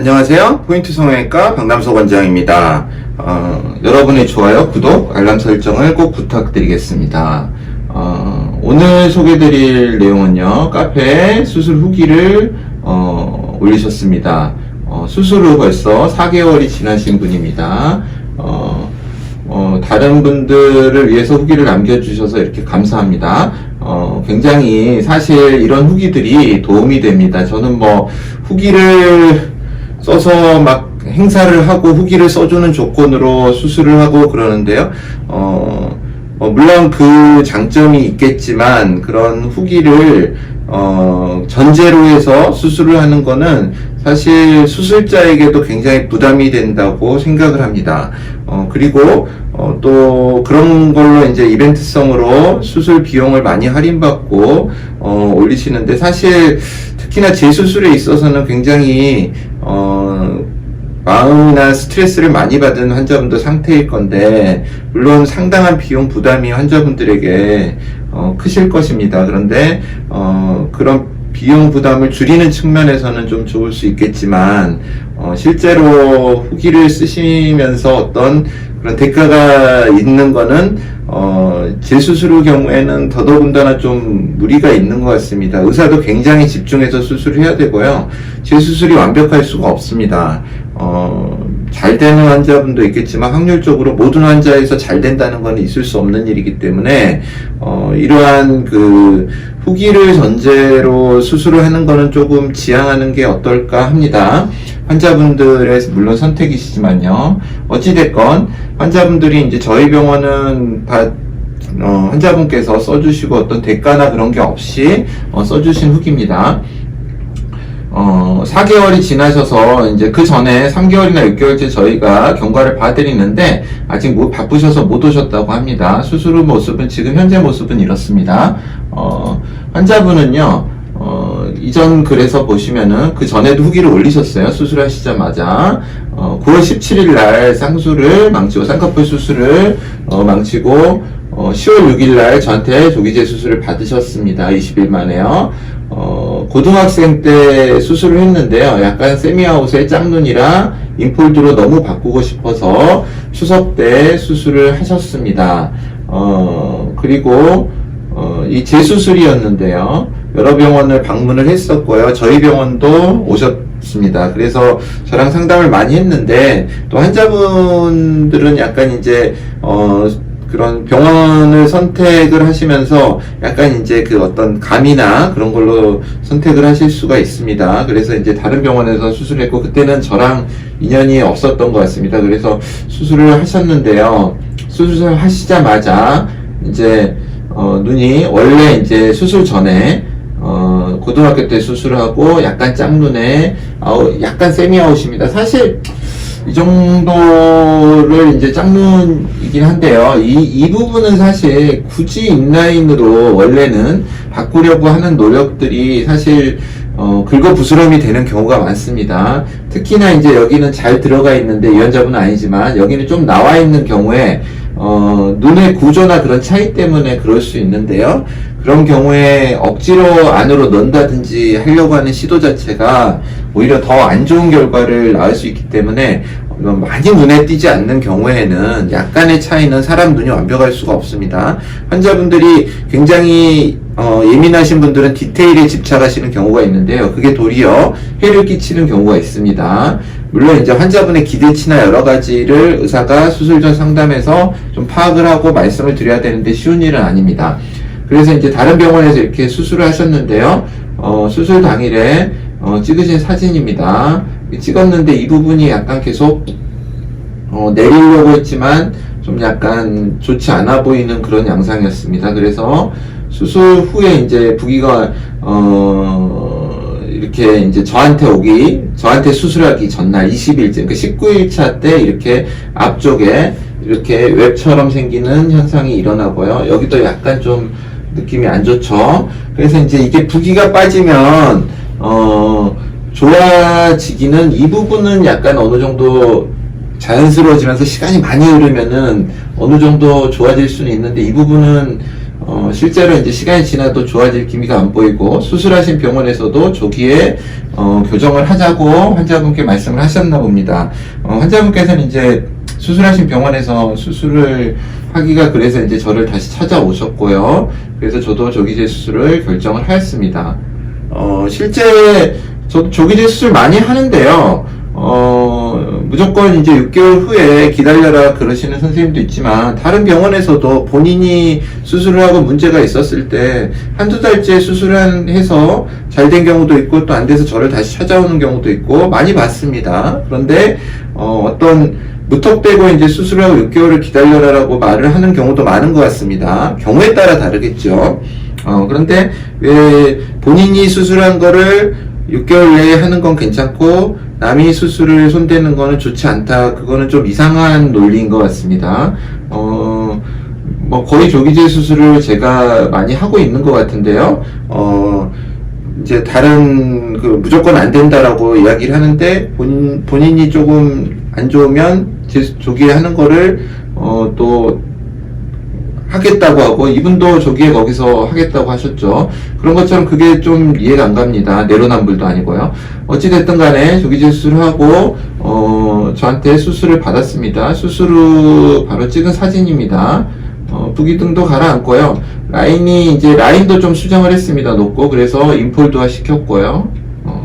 안녕하세요. 포인트 성형외과 박남석 원장입니다. 여러분의 좋아요, 구독, 알람 설정을 꼭 부탁드리겠습니다. 오늘 소개드릴 내용은요, 카페에 수술 후기를 올리셨습니다. 수술 후 벌써 4개월이 지나신 분입니다. 다른 분들을 위해서 후기를 남겨주셔서 이렇게 감사합니다. 굉장히 사실 이런 후기들이 도움이 됩니다. 저는 뭐 후기를 써서 막 행사를 하고 후기를 써주는 조건으로 수술을 하고 그러는데요. 물론 그 장점이 있겠지만 그런 후기를 전제로 해서 수술을 하는 거는 사실 수술자에게도 굉장히 부담이 된다고 생각을 합니다. 그리고 또 그런 걸로 이제 이벤트성으로 수술 비용을 많이 할인받고 올리시는데, 사실 특히나 재수술에 있어서는 굉장히 마음이나 스트레스를 많이 받은 환자분들 상태일 건데, 물론 상당한 비용 부담이 환자분들에게 크실 것입니다. 그런데 그런 비용 부담을 줄이는 측면에서는 좀 좋을 수 있겠지만, 실제로 후기를 쓰시면서 어떤 그런 대가가 있는 거는 재수술의 경우에는 더더군다나 좀 무리가 있는 것 같습니다. 의사도 굉장히 집중해서 수술을 해야 되고요. 재수술이 완벽할 수가 없습니다. 잘 되는 환자분도 있겠지만 확률적으로 모든 환자에서 잘 된다는 건 있을 수 없는 일이기 때문에 이러한 그 후기를 전제로 수술을 하는 거는 조금 지양하는 게 어떨까 합니다. 환자분들의 물론 선택이시지만요. 어찌됐건 환자분들이 이제 저희 병원은 환자분께서 써주시고 어떤 대가나 그런 게 없이 써주신 후기입니다. 4개월이 지나셔서 이제 그 전에 3개월이나 6개월째 저희가 경과를 봐드리는데 아직 바쁘셔서 못 오셨다고 합니다. 수술 후 모습은, 지금 현재 모습은 이렇습니다. 환자분은요, 이전 글에서 보시면은 그 전에도 후기를 올리셨어요. 수술하시자마자 9월 17일 날 쌍꺼풀 수술을 망치고 10월 6일 날 저한테 조기재 수술을 받으셨습니다. 20일 만에요. 고등학생 때 수술을 했는데요. 약간 세미아웃의 짝눈이라 인폴드로 너무 바꾸고 싶어서 추석 때 수술을 하셨습니다. 그리고 이 재수술이었는데요. 여러 병원을 방문을 했었고요. 저희 병원도 오셨습니다. 그래서 저랑 상담을 많이 했는데, 또 환자분들은 약간 이제 그런 병원을 선택을 하시면서 약간 이제 그 어떤 감이나 그런 걸로 선택을 하실 수가 있습니다. 그래서 이제 다른 병원에서 수술을 했고, 그때는 저랑 인연이 없었던 것 같습니다. 그래서 수술을 하셨는데요. 수술을 하시자마자 이제 눈이 원래 이제 수술 전에 고등학교 때 수술하고 약간 짝눈에 약간 세미아웃입니다. 사실 이 정도를 이제 짝눈이긴 한데요. 이 부분은 사실 굳이 인라인으로 원래는 바꾸려고 하는 노력들이 사실 긁어부스럼이 되는 경우가 많습니다. 특히나 이제 여기는 잘 들어가 있는데, 이 환자분은 아니지만 여기는 좀 나와 있는 경우에 눈의 구조나 그런 차이 때문에 그럴 수 있는데요. 그런 경우에 억지로 안으로 넣는다든지 하려고 하는 시도 자체가 오히려 더 안 좋은 결과를 낳을 수 있기 때문에 많이 눈에 띄지 않는 경우에는 약간의 차이는 사람 눈이 완벽할 수가 없습니다. 환자분들이 굉장히 예민하신 분들은 디테일에 집착하시는 경우가 있는데요. 그게 도리어 해를 끼치는 경우가 있습니다. 물론 이제 환자분의 기대치나 여러 가지를 의사가 수술 전 상담에서 좀 파악을 하고 말씀을 드려야 되는데 쉬운 일은 아닙니다. 그래서 이제 다른 병원에서 이렇게 수술을 하셨는데요. 수술 당일에 찍으신 사진입니다. 찍었는데 이 부분이 약간 계속 내리려고 했지만 좀 약간 좋지 않아 보이는 그런 양상이었습니다. 그래서 수술 후에 이제 부기가 이렇게 이제 저한테 수술하기 전날 20일째, 그 19일차 때 이렇게 앞쪽에 이렇게 웹처럼 생기는 현상이 일어나고요. 여기도 약간 좀 느낌이 안 좋죠. 그래서 이제 이게 부기가 빠지면 좋아지기는, 이 부분은 약간 어느 정도 자연스러워지면서 시간이 많이 흐르면은 어느 정도 좋아질 수는 있는데, 이 부분은 실제로 이제 시간이 지나도 좋아질 기미가 안 보이고 수술하신 병원에서도 조기에 교정을 하자고 환자분께 말씀을 하셨나 봅니다. 환자분께서는 이제 수술하신 병원에서 수술을 하기가 그래서 이제 저를 다시 찾아오셨고요. 그래서 저도 조기제 수술을 결정을 하였습니다. 실제 저도 조기제 수술 많이 하는데요. 무조건 이제 6개월 후에 기다려라 그러시는 선생님도 있지만 다른 병원에서도 본인이 수술을 하고 문제가 있었을 때 한두 달째 수술을 해서 잘 된 경우도 있고 또 안 돼서 저를 다시 찾아오는 경우도 있고 많이 봤습니다. 그런데 어떤 무턱대고 이제 수술을 하고 6개월을 기다려라라고 말을 하는 경우도 많은 것 같습니다. 경우에 따라 다르겠죠. 그런데 왜 본인이 수술한 거를 6개월 내에 하는 건 괜찮고 남이 수술을 손대는 거는 좋지 않다. 그거는 좀 이상한 논리인 것 같습니다. 뭐 거의 조기제 수술을 제가 많이 하고 있는 것 같은데요. 이제 다른 무조건 안 된다라고 이야기를 하는데 본인이 조금 안 좋으면 조기에 하는 거를 또 하겠다고 하고 이분도 조기에 거기서 하겠다고 하셨죠. 그런 것처럼 그게 좀 이해가 안 갑니다. 내로남불도 아니고요. 어찌됐든 간에 조기제 수술을 하고 저한테 수술을 받았습니다. 수술 후 바로 찍은 사진입니다. 부기등도 가라앉고요. 라인도 좀 수정을 했습니다. 높고 그래서 인폴드화 시켰고요.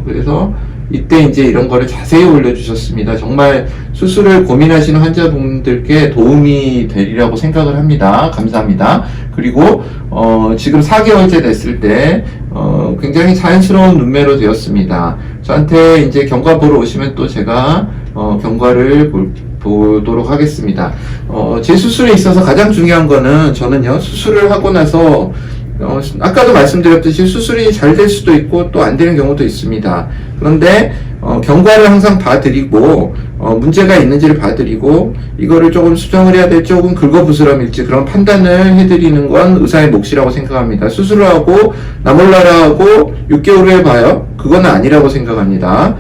그래서 이때 이제 이런 거를 자세히 올려주셨습니다. 정말 수술을 고민하시는 환자분들께 도움이 되리라고 생각을 합니다. 감사합니다. 그리고 지금 4개월째 됐을 때 굉장히 자연스러운 눈매로 되었습니다. 저한테 이제 경과 보러 오시면 또 제가 경과를 보도록 하겠습니다. 제 수술에 있어서 가장 중요한 거는 저는요, 수술을 하고 나서 아까도 말씀드렸듯이 수술이 잘 될 수도 있고 또 안 되는 경우도 있습니다. 그런데 경과를 항상 봐드리고 문제가 있는지를 봐드리고 이거를 조금 수정을 해야 될지 혹은 긁어부스럼일지 그런 판단을 해드리는 건 의사의 몫이라고 생각합니다. 수술을 하고 나몰라라 하고 6개월 후에 봐요? 그건 아니라고 생각합니다.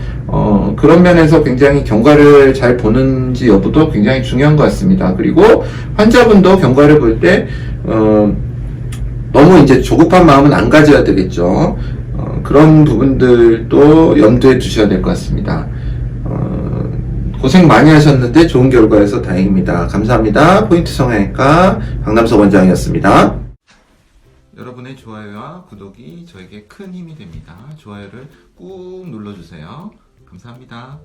그런 면에서 굉장히 경과를 잘 보는지 여부도 굉장히 중요한 것 같습니다. 그리고 환자분도 경과를 볼 때 너무 이제 조급한 마음은 안 가져야 되겠죠. 그런 부분들도 염두에 두셔야 될 것 같습니다. 고생 많이 하셨는데 좋은 결과여서 다행입니다. 감사합니다. 포인트 성형외과 박남석 원장이었습니다. 여러분의 좋아요와 구독이 저에게 큰 힘이 됩니다. 좋아요를 꾹 눌러주세요. 감사합니다.